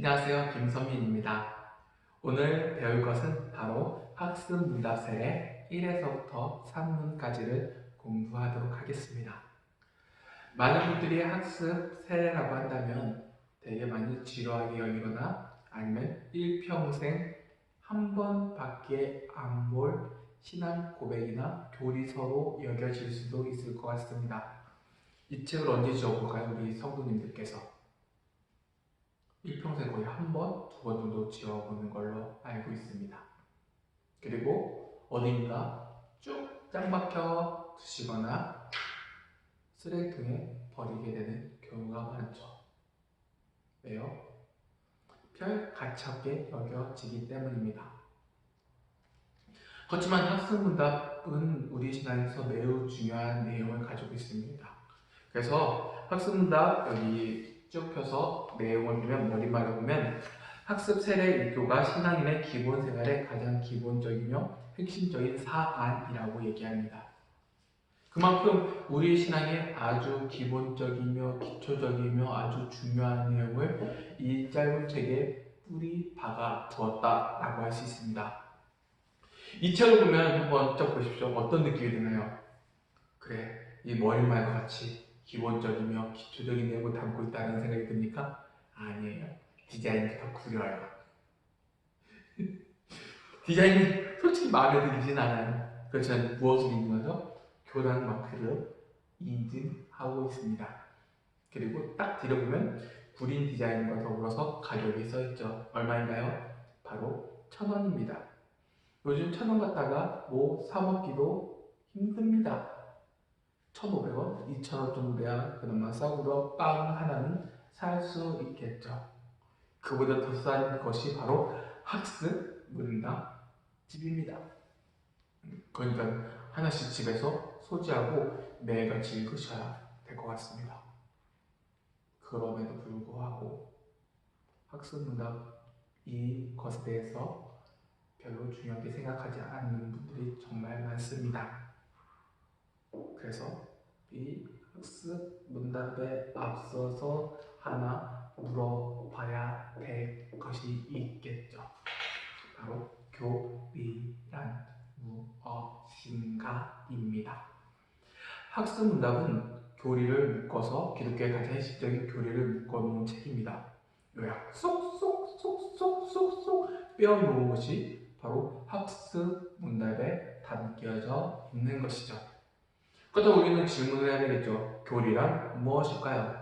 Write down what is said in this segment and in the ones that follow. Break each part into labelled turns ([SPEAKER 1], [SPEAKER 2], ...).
[SPEAKER 1] 안녕하세요. 김선민입니다. 오늘 배울 것은 바로 학습 문답셀의 1에서부터 3문까지를 공부하도록 하겠습니다. 많은 분들이 학습 세례라고 한다면 되게 많이 지루하게 여기거나 아니면 일평생 한 번밖에 안 볼 신앙 고백이나 교리서로 여겨질 수도 있을 것 같습니다. 이 책을 언제 지어볼까요? 우리 성도님들께서 일평생 거의 한 번, 두 번 정도 지어보는 걸로 알고 있습니다. 그리고 어딘가 쭉 짱박혀 두시거나 쓰레기통에 버리게 되는 경우가 많죠. 왜요? 별 가치없게 여겨지기 때문입니다. 그렇지만 학습문답은 우리 신앙에서 매우 중요한 내용을 가지고 있습니다. 그래서 학습문답 여기 쭉 펴서 내용을 보면 머리말을 보면 학습 세례 일교가 신앙인의 기본 생활의 가장 기본적이며 핵심적인 사안이라고 얘기합니다. 그만큼 우리 신앙의 아주 기본적이며 기초적이며 아주 중요한 내용을 이 짧은 책에 뿌리 박아 두었다라고 할 수 있습니다. 이 책을 보면 한번 쫙 보십시오. 어떤 느낌이 드나요? 그래, 이 머리말과 같이 기본적이며 기초적인 내용을 담고 있다는 생각이 듭니까? 아니에요. 디자인이 더 구려요. 디자인이 솔직히 마음에 들진 않아요. 그렇지만 무엇을 인증하죠? 교단 마크를 인증하고 있습니다. 그리고 딱 들여보면 구린 디자인과 더불어서 가격이 써있죠. 얼마인가요? 바로 1,000원입니다. 요즘 1,000원 갖다가 뭐 사먹기도 힘듭니다. 1,500원, 2,000원 정도 돼야 그나마 싸구려 빵 하나는 살 수 있겠죠. 그보다 더 싼 것이 바로 학습 문답집입니다. 그러니까 하나씩 집에서 소지하고 매일같이 읽으셔야 될 것 같습니다. 그럼에도 불구하고 학습 문답 이것에 대해서 별로 중요하게 생각하지 않는 분들이 정말 많습니다. 그래서 이 학습 문답에 앞서서 하나 물어봐야 될 것이 있겠죠. 바로 교리란 무엇인가 입니다. 학습 문답은 교리를 묶어서 기독교의 가장 핵심적인 교리를 묶어놓은 책입니다. 요약 쏙쏙쏙쏙쏙쏙 빼어놓은 것이 바로 학습 문답에 담겨져 있는 것이죠. 그렇다고 우리는 질문을 해야 되겠죠. 교리란 무엇일까요?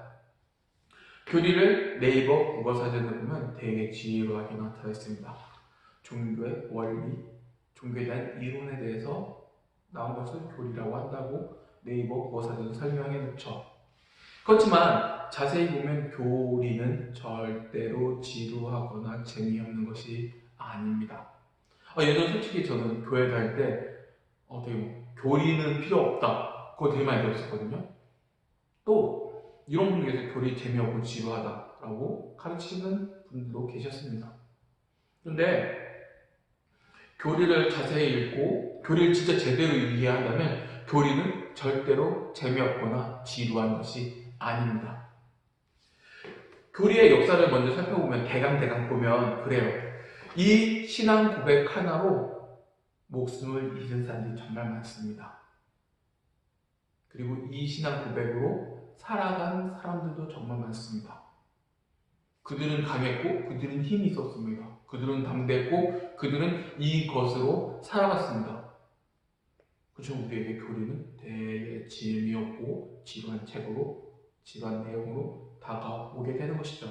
[SPEAKER 1] 교리를 네이버 국어사전에 보면 되게 지루하게 나타나 있습니다. 종교의 원리, 종교에 대한 이론에 대해서 나온 것을 교리라고 한다고 네이버 국어사전에 설명해 놓죠. 그렇지만 자세히 보면 교리는 절대로 지루하거나 재미없는 것이 아닙니다. 예전 솔직히 저는 교회 다닐 때 되게 교리는 필요 없다. 그거 되게 많이 들었었거든요. 또 이런 분들께서 교리 재미없고 지루하다라고 가르치는 분들도 계셨습니다. 그런데 교리를 자세히 읽고 교리를 진짜 제대로 이해한다면 교리는 절대로 재미없거나 지루한 것이 아닙니다. 교리의 역사를 먼저 살펴보면 대강 보면 그래요. 이 신앙 고백 하나로 목숨을 잃은 사람들이 정말 많습니다. 그리고 이 신앙 고백으로 살아간 사람들도 정말 많습니다. 그들은 강했고 그들은 힘이 있었습니다. 그들은 담대했고 그들은 이것으로 살아갔습니다. 그렇죠. 우리에게 교리는 되게 재미없고 지루한 책으로 지루한 내용으로 다가오게 되는 것이죠.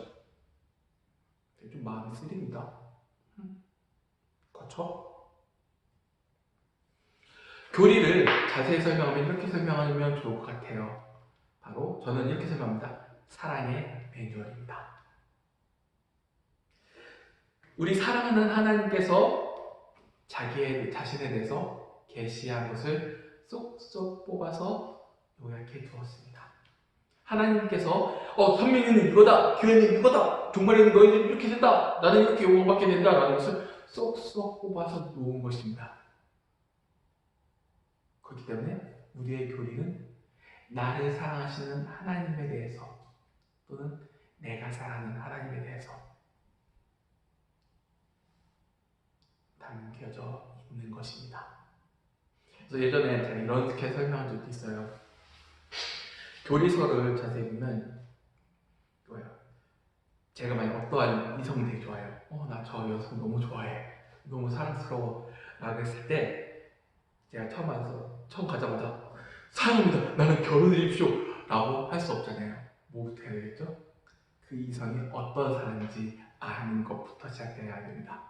[SPEAKER 1] 좀 마음이 쓰립니다. 그렇죠? 교리를 자세히 설명하면 이렇게 설명하면 좋을 것 같아요. 바로 저는 이렇게 설명합니다. 사랑의 매뉴얼입니다. 우리 사랑하는 하나님께서 자신에 대해서 계시한 것을 쏙쏙 뽑아서 요약해 두었습니다. 하나님께서 선민이는 이거다, 교회는 이거다, 종말에는 너희들이 이렇게 된다, 나는 이렇게 용어받게 된다 라는 것을 쏙쏙 뽑아서 놓은 것입니다. 그렇기 때문에 우리의 교리는 나를 사랑하시는 하나님에 대해서 또는 내가 사랑하는 하나님에 대해서 담겨져 있는 것입니다. 그래서 예전에 제가 이렇게 설명한 적도 있어요. 교리서를 자세히 보면 이거예요. 제가 만약 어떠한 이성이 되게 좋아해요. 나 저 여성 너무 좋아해. 너무 사랑스러워. 라고 했을 때 제가 처음 가자마자 사랑합니다. 나는 결혼해 주십시오. 라고 할 수 없잖아요. 뭐부터 해야 되겠죠? 그 이성이 어떤 사람인지 아는 것부터 시작해야 됩니다.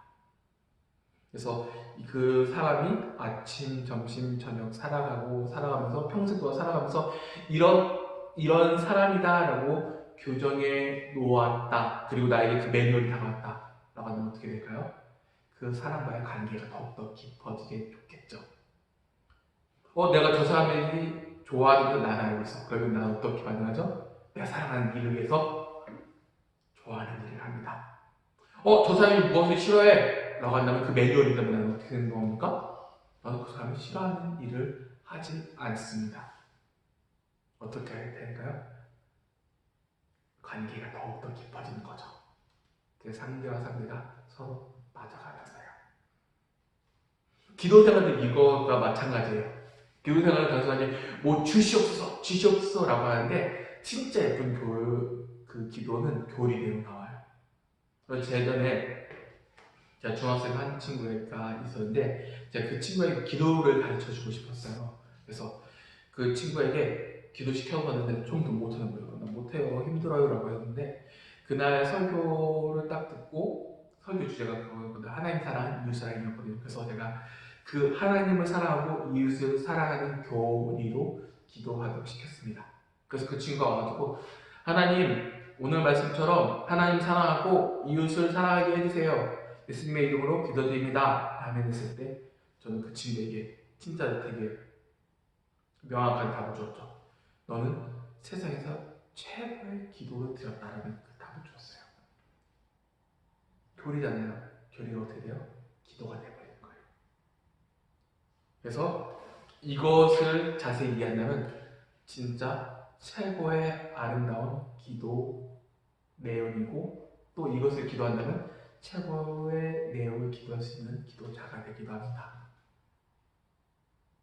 [SPEAKER 1] 그래서 그 사람이 아침, 점심, 저녁 살아가면서 평생도 살아가면서 이런 사람이다 라고 교정해 놓았다. 그리고 나에게 그 매뉴얼이 다가왔다 라고 하면 어떻게 될까요? 그 사람과의 관계가 더욱더 깊어지게 좋겠죠. 내가 저 사람이 좋아하는 건 난 알고 있어. 그러면 난 어떻게 반응하죠? 내가 사랑하는 일을 위해서 좋아하는 일을 합니다. 저 사람이 무엇을 싫어해? 라고 한다면 그 매뉴얼이 있다면 나는 어떻게 되는 겁니까? 나도 그 사람이 싫어하는 일을 하지 않습니다. 어떻게 해야 될까요? 관계가 더욱더 깊어지는 거죠. 그 상대와 상대가 서로 맞아가면서요. 기도 생활도 이거가 마찬가지예요. 기도 생활은 단순하게 주시옵소서 라고 하는데 진짜 예쁜 그 기도는 교리대로 나와요. 그래서 예전에 제가 중학생 한 친구가 있었는데 제가 그 친구에게 기도를 가르쳐 주고 싶었어요. 그래서 그 친구에게 기도 시켜봤는데 좀 더 못하는 거예요. 나 못해요, 힘들어요 라고 했는데 그날 설교를 딱 듣고 설교 주제가 그거였거든요. 하나님 사랑, 이웃 사랑이었거든요. 그래서 제가 그 하나님을 사랑하고 이웃을 사랑하는 교리로 기도하도록 시켰습니다. 그래서 그 친구가 와가지고 하나님 오늘 말씀처럼 하나님 사랑하고 이웃을 사랑하게 해주세요. 예수님의 이름으로 기도드립니다. 아멘 했을 때 저는 그 친구에게 진짜 되게 명확한 답을 줬죠. 너는 세상에서 최고의 기도를 드렸다라는 그 답을 줬어요. 교리잖아요. 교리가 어떻게 돼요? 기도가 돼버리는 거예요. 그래서 이것을 자세히 이해한다면 진짜 최고의 아름다운 기도 내용이고 또 이것을 기도한다면 최고의 내용을 기도할 수 있는 기도자가 되기도 합니다.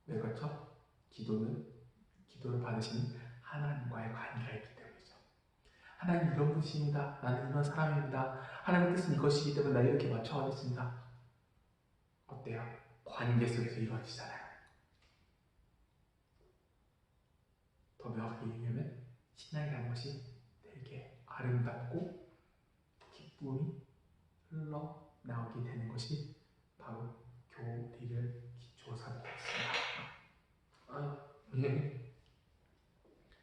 [SPEAKER 1] 왜 그렇죠? 기도를 받으시는 하나님과의 관계가 있기 때문이죠. 하나님 이런 분이십니다. 나는 이런 사람입니다. 하나님의 뜻은 이것이기 때문에 나 이렇게 맞춰가겠습니다. 어때요? 관계 속에서 이루어지잖아요. 더 명확히 얘기하면 신앙이라는 것이 되게 아름답고 기쁨이 흘러나오게 되는 것이 바로 교리를 기초로 삼겠습니다.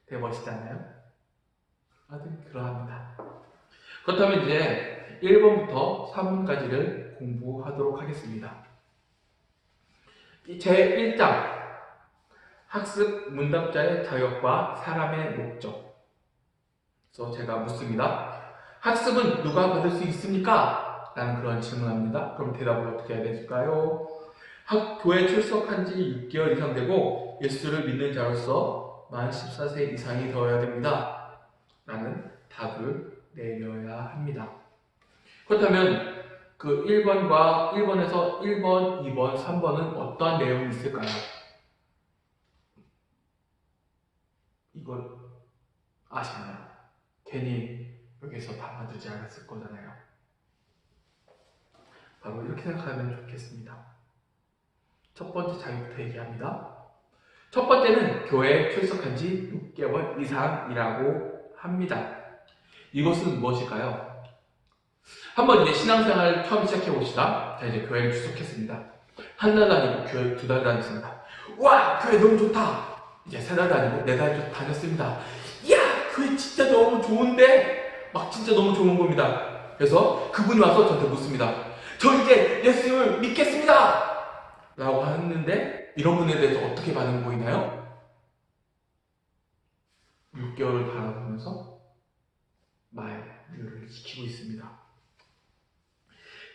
[SPEAKER 1] 되게 멋있지 않나요? 아무튼 그러합니다. 그렇다면 이제 1번부터 3번까지를 공부하도록 하겠습니다. 제1장 학습 문답자의 자격과 사람의 목적. 그래서 제가 묻습니다. 학습은 누가 받을 수 있습니까? 라는 그런 질문합니다. 그럼 대답을 어떻게 해야 될까요? 교회 출석한 지 6개월 이상 되고 예수를 믿는 자로서 만 14세 이상이 되어야 됩니다. 라는 답을 내려야 합니다. 그렇다면 그 1번에서 1번, 2번, 3번은 어떠한 내용이 있을까요? 이걸 아시나요? 괜히 여기서 담아두지 않았을 거잖아요. 바로 이렇게 생각하면 좋겠습니다. 첫 번째 자격부터 얘기합니다. 첫 번째는 교회에 출석한 지 6개월 이상이라고 합니다. 이것은 무엇일까요? 한번 이제 신앙생활 처음 시작해 봅시다. 자, 이제 교회를 출석했습니다. 한 달 다니고 교회 2달 다녔습니다. 와, 교회 너무 좋다. 이제 3달 다니고 4달 다녔습니다. 이야, 교회 진짜 너무 좋은데? 막 진짜 너무 좋은 겁니다. 그래서 그분이 와서 저한테 묻습니다. 저 이제 예수님을 믿겠습니다. 라고 하는데 이런 분에 대해서 어떻게 반응 보이나요? 6개월을 바라보면서 만류를 지키고 있습니다.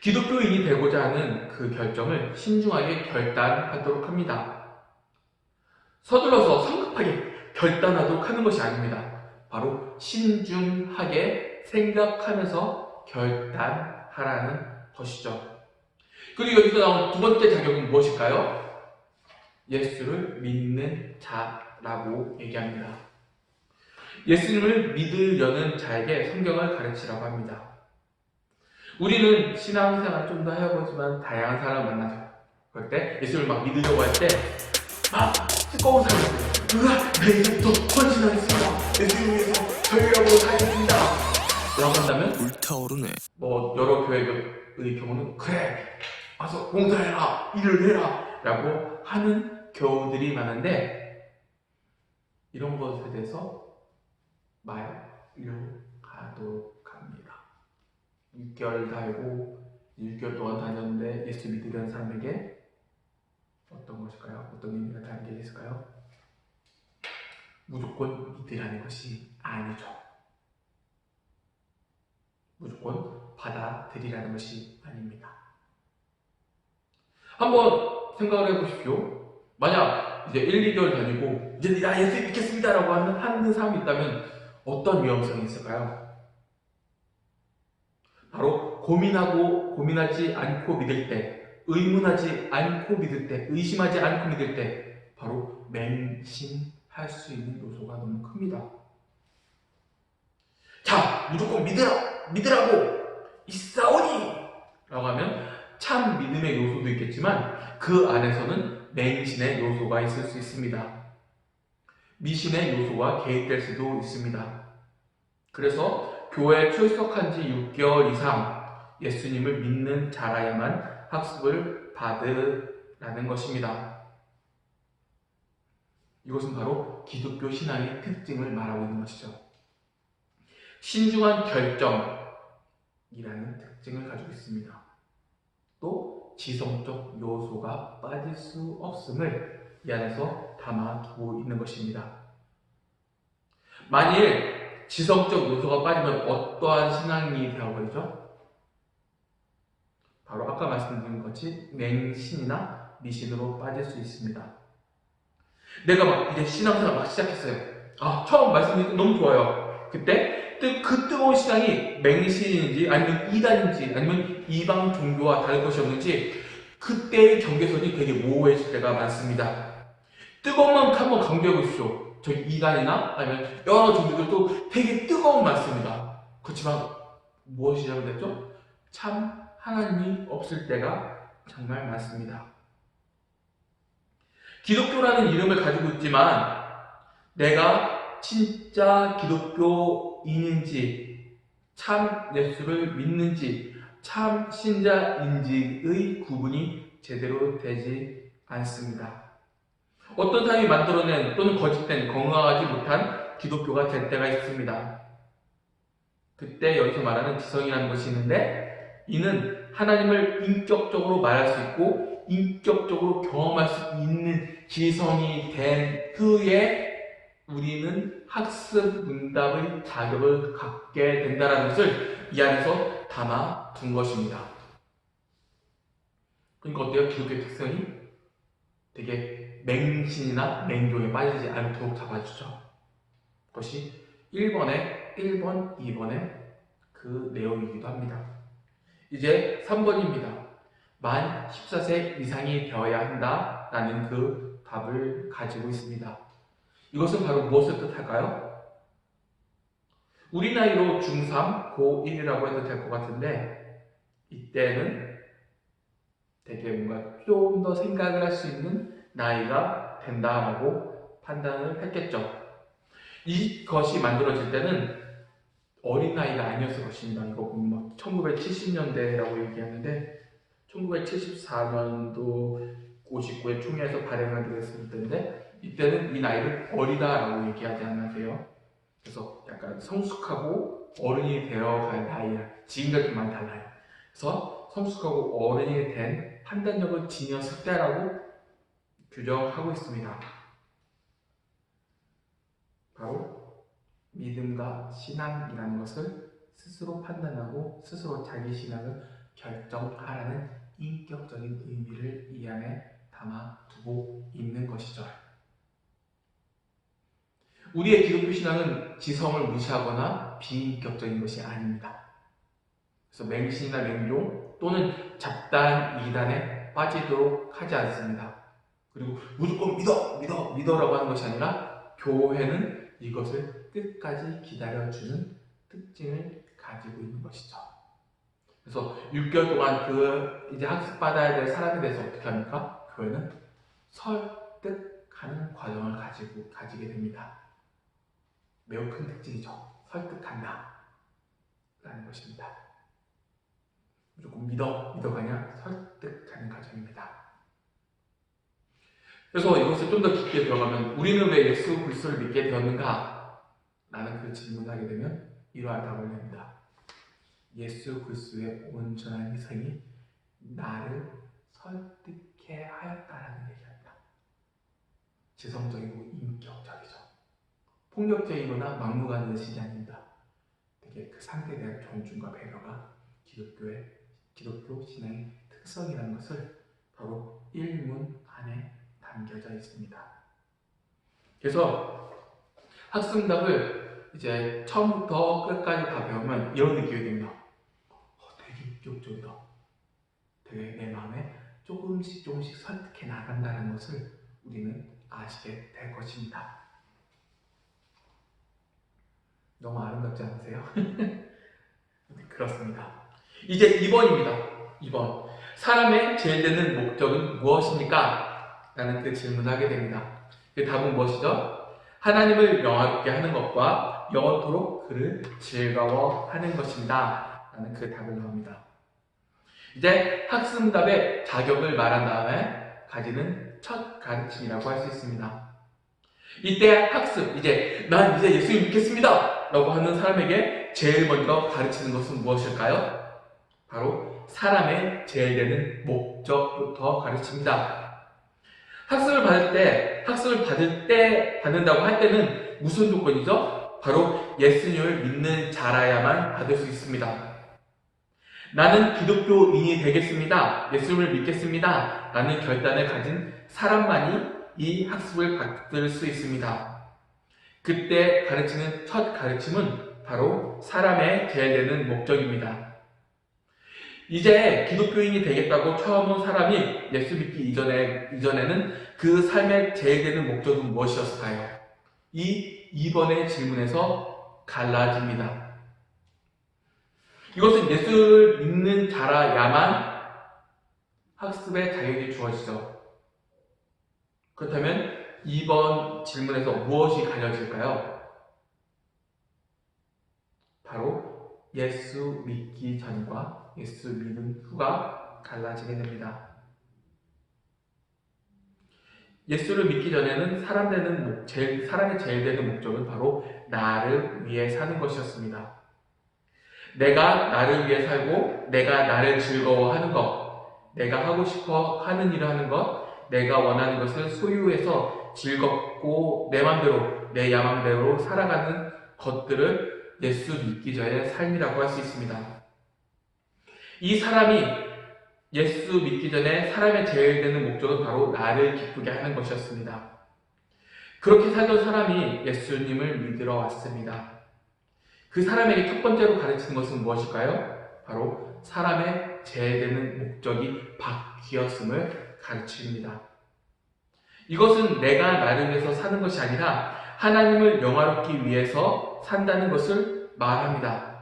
[SPEAKER 1] 기독교인이 되고자 하는 그 결정을 신중하게 결단하도록 합니다. 서둘러서 성급하게 결단하도록 하는 것이 아닙니다. 바로 신중하게 생각하면서 결단하라는 것이죠. 그리고 여기서 나온 두 번째 자격은 무엇일까요? 예수를 믿는 자라고 얘기합니다. 예수님을 믿으려는 자에게 성경을 가르치라고 합니다. 우리는 신앙생활 좀 더 해보지만 다양한 사람을 만나죠. 그럴 때 예수를 막 믿으려고 할 때 막 뜨거운 사람들, 내 이제부터 헌신하겠습니다. 예수님 위해서 전력으로 살겠습니다 라고 한다면
[SPEAKER 2] 불타오르네.
[SPEAKER 1] 여러 교회의 경우는 그래 와서 봉사해라, 일을 해라 라고 하는 교우들이 많은데, 이런 것에 대해서 말려가도록 합니다. 6개월 달고 6개월 동안 다녔는데 예수 믿으려는 사람에게 어떤 것일까요? 어떤 의미가 담겨 있을까요? 무조건 믿으라는 것이 아니죠. 무조건 받아들이라는 것이 아닙니다. 한번 생각을 해보십시오. 만약 이제 1, 2개월 다니고 이제 나 예수 믿겠습니다 라고 하는 사람이 있다면 어떤 위험성이 있을까요? 바로 고민하지 않고 믿을 때, 의문하지 않고 믿을 때, 의심하지 않고 믿을 때 바로 맹신할 수 있는 요소가 너무 큽니다. 자, 무조건 믿으라고 있사오니 라고 하면 참 믿음의 요소도 있겠지만 그 안에서는 맹신의 요소가 있을 수 있습니다. 미신의 요소가 개입될 수도 있습니다. 그래서 교회에 출석한 지 6개월 이상 예수님을 믿는 자라야만 학습을 받으라는 것입니다. 이것은 바로 기독교 신앙의 특징을 말하고 있는 것이죠. 신중한 결정이라는 특징을 가지고 있습니다. 또 지성적 요소가 빠질 수 없음을 이 안에서 담아두고 있는 것입니다. 만일 지성적 요소가 빠지면 어떠한 신앙이 되어버리죠? 바로 아까 말씀드린 것이 맹신이나 미신으로 빠질 수 있습니다. 내가 막 이제 신앙생활 막 시작했어요. 처음 말씀드린 너무 좋아요. 그때 그 뜨거운 신앙이 맹신인지 아니면 이단인지 아니면 이방 종교와 다를 것이 없는지 그때의 경계선이 되게 모호해질 때가 많습니다. 뜨거운 만큼 한번 강조해 보십시오. 저희 이단이나 아니면 여러 종교들도 되게 뜨거운 많습니다. 그렇지만 무엇이 잘못됐죠? 참 하나님이 없을 때가 정말 많습니다. 기독교라는 이름을 가지고 있지만 내가 진짜 기독교인인지 참 예수를 믿는지 참 신자인지의 구분이 제대로 되지 않습니다. 어떤 사람이 만들어낸 또는 거짓된 건강하지 못한 기독교가 될 때가 있습니다. 그때 여기서 말하는 지성이라는 것이 있는데 이는 하나님을 인격적으로 말할 수 있고 인격적으로 경험할 수 있는 지성이 된 후에 우리는 학습 문답의 자격을 갖게 된다는 것을 이 안에서 담아 둔 것입니다. 그러니까 어때요? 기독교의 특성이 되게 맹신이나 맹종에 빠지지 않도록 잡아주죠. 그것이 1번, 2번의 그 내용이기도 합니다. 이제 3번입니다. 만 14세 이상이 되어야 한다라는 그 답을 가지고 있습니다. 이것은 바로 무엇을 뜻할까요? 우리 나이로 중3, 고1이라고 해도 될 것 같은데 이때는 되게 뭔가 좀 더 생각을 할 수 있는 나이가 된다라고 판단을 했겠죠. 이것이 만들어질 때는 어린 나이가 아니었을 것입니다. 이거 보면 막 1970년대라고 얘기하는데 1974년도 59회 총회에서 발행하게 됐을 때인데 이때는 이 나이를 어리다라고 얘기하지 않으세요. 그래서 약간 성숙하고 어른이 되어갈 나이야. 지금과 좀 많이 달라요. 그래서 성숙하고 어른이 된 판단력을 지녔을 때라고 규정하고 있습니다. 바로 믿음과 신앙이라는 것을 스스로 판단하고 스스로 자기 신앙을 결정하라는 인격적인 의미를 이 안에 담아두고 있는 것이죠. 우리의 기독교 신앙은 지성을 무시하거나 비인격적인 것이 아닙니다. 그래서 맹신이나 맹종 또는 잡다한 이단에 빠지도록 하지 않습니다. 그리고 무조건 믿어라고 하는 것이 아니라 교회는 이것을 끝까지 기다려주는 특징을 가지고 있는 것이죠. 그래서 6개월 동안 이제 학습받아야 될 사람에 대해서 어떻게 합니까? 교회는 설득하는 과정을 가지게 됩니다. 매우 큰 특징이죠. 설득한다 라는 것입니다. 무조건 믿어가 아니라 설득하는 과정입니다. 그래서 이것을 좀 더 깊게 들어가면 우리는 왜 예수 그리스도를 믿게 되었는가? 라는 그 질문을 하게 되면 이러한 답을 냅니다. 예수 그리스도의 온전한 희생이 나를 설득해 하였다라는 얘기합니다. 지성적이고 인격적이죠. 폭력적이거나 막무가내의 것이 아닙니다. 되게 그 상대에 대한 존중과 배려가 기독교 신앙의 특성이라는 것을 바로 일문 안에 담겨져 있습니다. 그래서 학습답을 이제 처음부터 끝까지 다 배우면 이런 느낌이 듭니다. 되게 인격적이다. 되게 내 마음에 조금씩 설득해 나간다는 것을 우리는 아시게 될 것입니다. 너무 아름답지 않으세요? 그렇습니다. 이제 2번입니다. 2번. 사람의 제일 되는 목적은 무엇입니까? 라는 그 질문을 하게 됩니다. 그 답은 무엇이죠? 하나님을 영화롭게 하는 것과 영원토록 그를 즐거워하는 것입니다. 라는 그 답을 나옵니다. 이제 학습답의 자격을 말한 다음에 가지는 첫 가르침이라고 할 수 있습니다. 이때 학습, 난 이제 예수님 믿겠습니다! 라고 하는 사람에게 제일 먼저 가르치는 것은 무엇일까요? 바로 사람의 제일 되는 목적부터 가르칩니다. 학습을 받는다고 할 때는 무슨 조건이죠? 바로 예수님을 믿는 자라야만 받을 수 있습니다. 나는 기독교인이 되겠습니다. 예수님을 믿겠습니다. 라는 결단을 가진 사람만이 이 학습을 받을 수 있습니다. 그때 가르치는 첫 가르침은 바로 사람의 제일 되는 목적입니다. 이제 기독교인이 되겠다고 처음 온 사람이 예수 믿기 이전에는 그 삶의 제일 되는 목적은 무엇이었을까요? 이 2번의 질문에서 갈라집니다. 이것은 예수를 믿는 자라야만 학습의 자격이 주어지죠. 그렇다면 2번 질문에서 무엇이 갈려질까요? 바로 예수 믿기 전과 예수 믿은 후가 갈라지게 됩니다. 예수를 믿기 전에는 사람의 제일 되는 목적은 바로 나를 위해 사는 것이었습니다. 내가 나를 위해 살고 내가 나를 즐거워하는 것, 내가 하고 싶어 하는 일을 하는 것, 내가 원하는 것을 소유해서 즐겁고 내 맘대로, 내 야망대로 살아가는 것들을 예수 믿기 전의 삶이라고 할 수 있습니다. 이 사람이 예수 믿기 전에 사람의 제일 되는 목적은 바로 나를 기쁘게 하는 것이었습니다. 그렇게 살던 사람이 예수님을 믿으러 왔습니다. 그 사람에게 첫 번째로 가르치는 것은 무엇일까요? 바로 사람의 제일 되는 목적이 바뀌었음을 가르칩니다. 이것은 내가 나를 위해서 사는 것이 아니라 하나님을 영화롭기 위해서 산다는 것을 말합니다.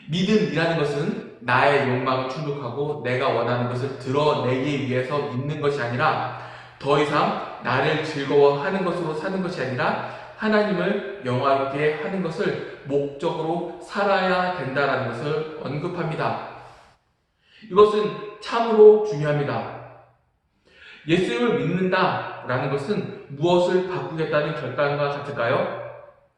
[SPEAKER 1] 믿음이라는 것은 나의 욕망을 충족하고 내가 원하는 것을 드러내기 위해서 믿는 것이 아니라 더 이상 나를 즐거워하는 것으로 사는 것이 아니라 하나님을 영화롭게 하는 것을 목적으로 살아야 된다는 것을 언급합니다. 이것은 참으로 중요합니다. 예수를 믿는다라는 것은 무엇을 바꾸겠다는 결단과 같을까요?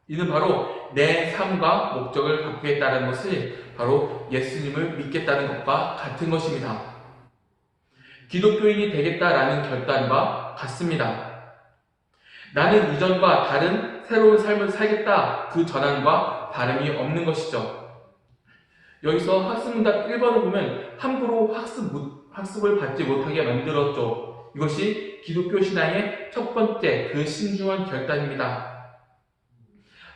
[SPEAKER 1] 이는 바로 내 삶과 목적을 바꾸겠다는 것이 바로 예수님을 믿겠다는 것과 같은 것입니다. 기독교인이 되겠다라는 결단과 같습니다. 나는 이전과 다른 새로운 삶을 살겠다, 그 전환과 다름이 없는 것이죠. 여기서 학습문답 1번을 보면 함부로 학습을 받지 못하게 만들었죠. 이것이 기독교 신앙의 첫 번째 그 신중한 결단입니다.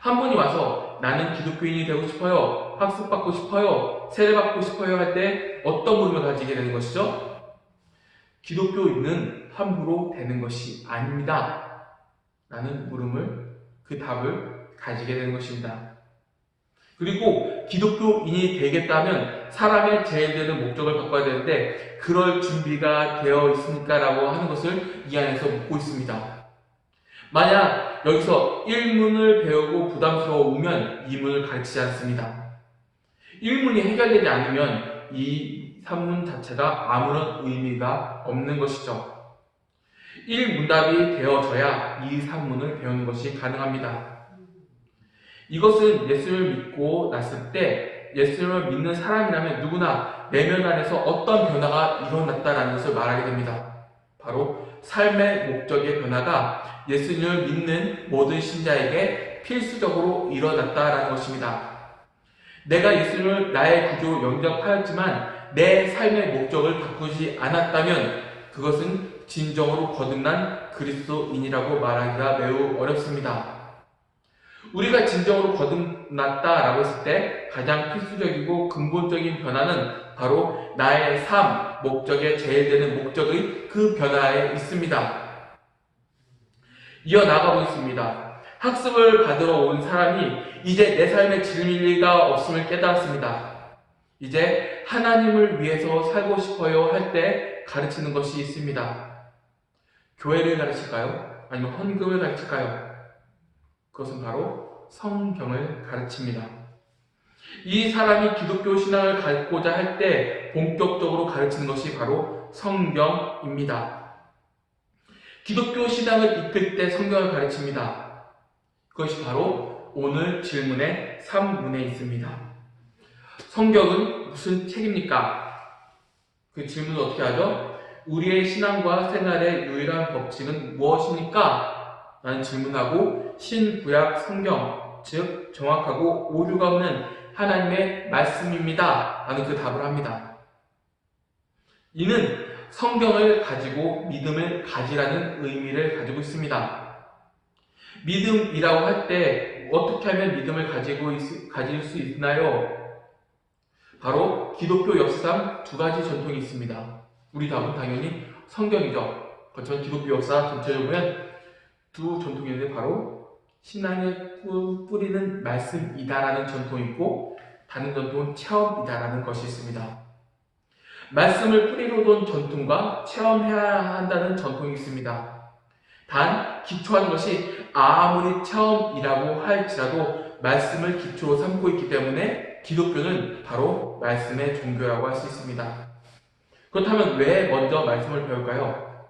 [SPEAKER 1] 한 분이 와서 나는 기독교인이 되고 싶어요, 학습받고 싶어요, 세례받고 싶어요 할 때 어떤 물음을 가지게 되는 것이죠? 기독교인은 함부로 되는 것이 아닙니다 라는 물음을, 그 답을 가지게 되는 것입니다. 그리고 기독교인이 되겠다면 사람의 제일 되는 목적을 바꿔야 되는데 그럴 준비가 되어 있습니까? 라고 하는 것을 이 안에서 묻고 있습니다. 만약 여기서 1문을 배우고 부담스러우면 2문을 가르치지 않습니다. 1문이 해결되지 않으면 이 3문 자체가 아무런 의미가 없는 것이죠. 1문답이 되어져야 이 3문을 배우는 것이 가능합니다. 이것은 예수를 믿고 났을 때 예수를 믿는 사람이라면 누구나 내면 안에서 어떤 변화가 일어났다는 것을 말하게 됩니다. 바로 삶의 목적의 변화가 예수님을 믿는 모든 신자에게 필수적으로 일어났다는 것입니다. 내가 예수님을 나의 구주로 영접하였지만 내 삶의 목적을 바꾸지 않았다면 그것은 진정으로 거듭난 그리스도인이라고 말하기가 매우 어렵습니다. 우리가 진정으로 거듭났다라고 했을 때 가장 필수적이고 근본적인 변화는 바로 나의 삶, 목적에 제일되는 목적의 그 변화에 있습니다. 이어나가 보겠습니다. 학습을 받으러 온 사람이 이제 내 삶에 진리가 없음을 깨달았습니다. 이제 하나님을 위해서 살고 싶어요 할 때 가르치는 것이 있습니다. 교회를 가르칠까요? 아니면 헌금을 가르칠까요? 그것은 바로 성경을 가르칩니다. 이 사람이 기독교 신앙을 갖고자 할 때 본격적으로 가르치는 것이 바로 성경입니다. 기독교 신앙을 이끌 때 성경을 가르칩니다. 그것이 바로 오늘 질문의 3문에 있습니다. 성경은 무슨 책입니까? 그 질문을 어떻게 하죠? 우리의 신앙과 생활의 유일한 법칙은 무엇입니까? 라는 질문하고 신구약 성경, 즉 정확하고 오류가 없는 하나님의 말씀입니다 라는 그 답을 합니다. 이는 성경을 가지고 믿음을 가지라는 의미를 가지고 있습니다. 믿음이라고 할 때 어떻게 하면 믿음을 가질 수 있나요? 바로 기독교 역사상 두 가지 전통이 있습니다. 우리 답은 당연히 성경이죠. 그렇지만 기독교 역사 전체를 보면 두 전통이 있는데 바로 신앙의 뿌리는 말씀이다라는 전통이 있고 다른 전통은 체험이다라는 것이 있습니다. 말씀을 뿌리로 둔 전통과 체험해야 한다는 전통이 있습니다. 단 기초하는 것이 아무리 체험이라고 할지라도 말씀을 기초로 삼고 있기 때문에 기독교는 바로 말씀의 종교라고 할 수 있습니다. 그렇다면 왜 먼저 말씀을 배울까요?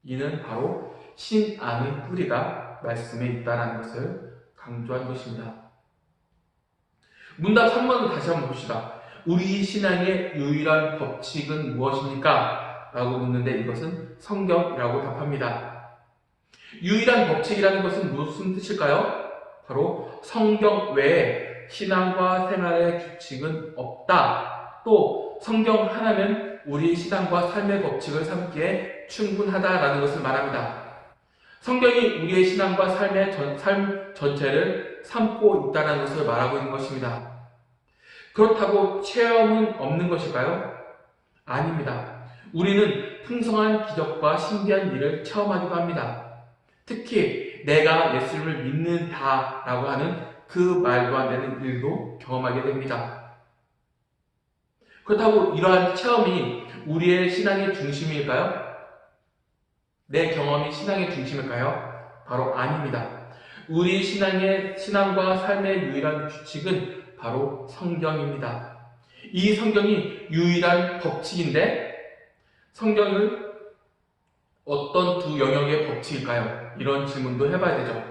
[SPEAKER 1] 이는 바로 신앙의 뿌리가 말씀에 있다는 것을 강조한 것입니다. 문답 3번을 다시 한번 봅시다. 우리 신앙의 유일한 법칙은 무엇입니까? 라고 묻는데 이것은 성경이라고 답합니다. 유일한 법칙이라는 것은 무슨 뜻일까요? 바로 성경 외에 신앙과 생활의 규칙은 없다. 또 성경 하나면 우리 신앙과 삶의 법칙을 삼기에 충분하다라는 것을 말합니다. 성경이 우리의 신앙과 삶의 삶 전체를 삼고 있다는 것을 말하고 있는 것입니다. 그렇다고 체험은 없는 것일까요? 아닙니다. 우리는 풍성한 기적과 신비한 일을 체험하기도 합니다. 특히 내가 예수를 믿는다라고 하는 그 말도 안 되는 일도 경험하게 됩니다. 그렇다고 이러한 체험이 우리의 신앙의 중심일까요? 내 경험이 신앙의 중심일까요? 바로 아닙니다. 우리 신앙과 삶의 유일한 규칙은 바로 성경입니다. 이 성경이 유일한 법칙인데 성경은 어떤 두 영역의 법칙일까요? 이런 질문도 해봐야 되죠.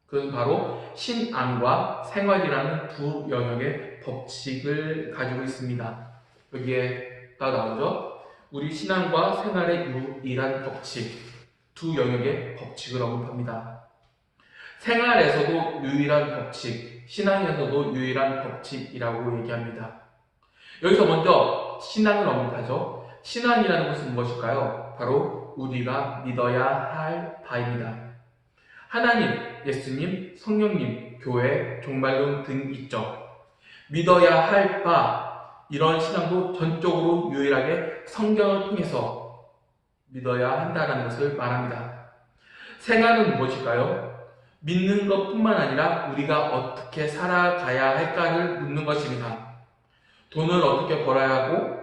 [SPEAKER 1] 그것은 바로 신앙과 생활이라는 두 영역의 법칙을 가지고 있습니다. 여기에가 나오죠. 우리 신앙과 생활의 유일한 법칙, 두 영역의 법칙을 언급합니다. 생활에서도 유일한 법칙, 신앙에서도 유일한 법칙이라고 얘기합니다. 여기서 먼저 신앙을 언급하죠. 신앙이라는 것은 무엇일까요? 바로 우리가 믿어야 할 바입니다. 하나님, 예수님, 성령님, 교회, 종말론 등 있죠. 믿어야 할 바, 이런 신앙도 전적으로 유일하게 성경을 통해서 믿어야 한다는 것을 말합니다. 생활은 무엇일까요? 믿는 것뿐만 아니라 우리가 어떻게 살아가야 할까를 묻는 것입니다. 돈을 어떻게 벌어야 하고,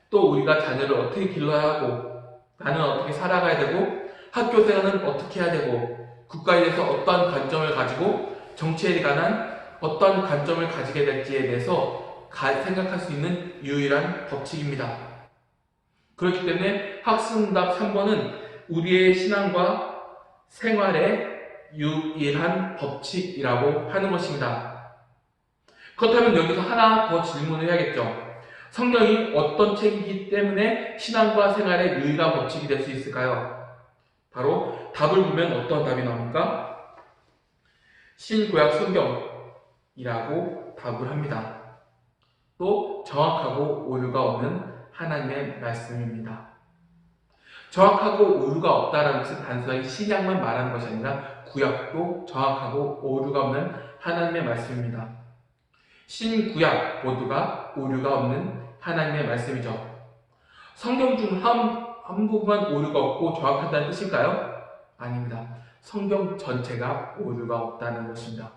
[SPEAKER 1] 또 우리가 자녀를 어떻게 길러야 하고, 나는 어떻게 살아가야 되고, 학교 생활은 어떻게 해야 되고, 국가에 대해서 어떠한 관점을 가지고 정치에 관한 어떠한 관점을 가지게 될지에 대해서 생각할 수 있는 유일한 법칙입니다. 그렇기 때문에 학습응답 3번은 우리의 신앙과 생활의 유일한 법칙이라고 하는 것입니다. 그렇다면 여기서 하나 더 질문을 해야겠죠. 성경이 어떤 책이기 때문에 신앙과 생활의 유일한 법칙이 될 수 있을까요? 바로 답을 보면 어떤 답이 나옵니까? 신구약 성경이라고 답을 합니다. 또 정확하고 오류가 없는 하나님의 말씀입니다. 정확하고 오류가 없다는 것은 단순하게 신약만 말하는 것이 아니라 구약도 정확하고 오류가 없는 하나님의 말씀입니다. 신구약 모두가 오류가 없는 하나님의 말씀이죠. 성경 중 한 부분만 오류가 없고 정확하다는 뜻일까요? 아닙니다. 성경 전체가 오류가 없다는 것입니다.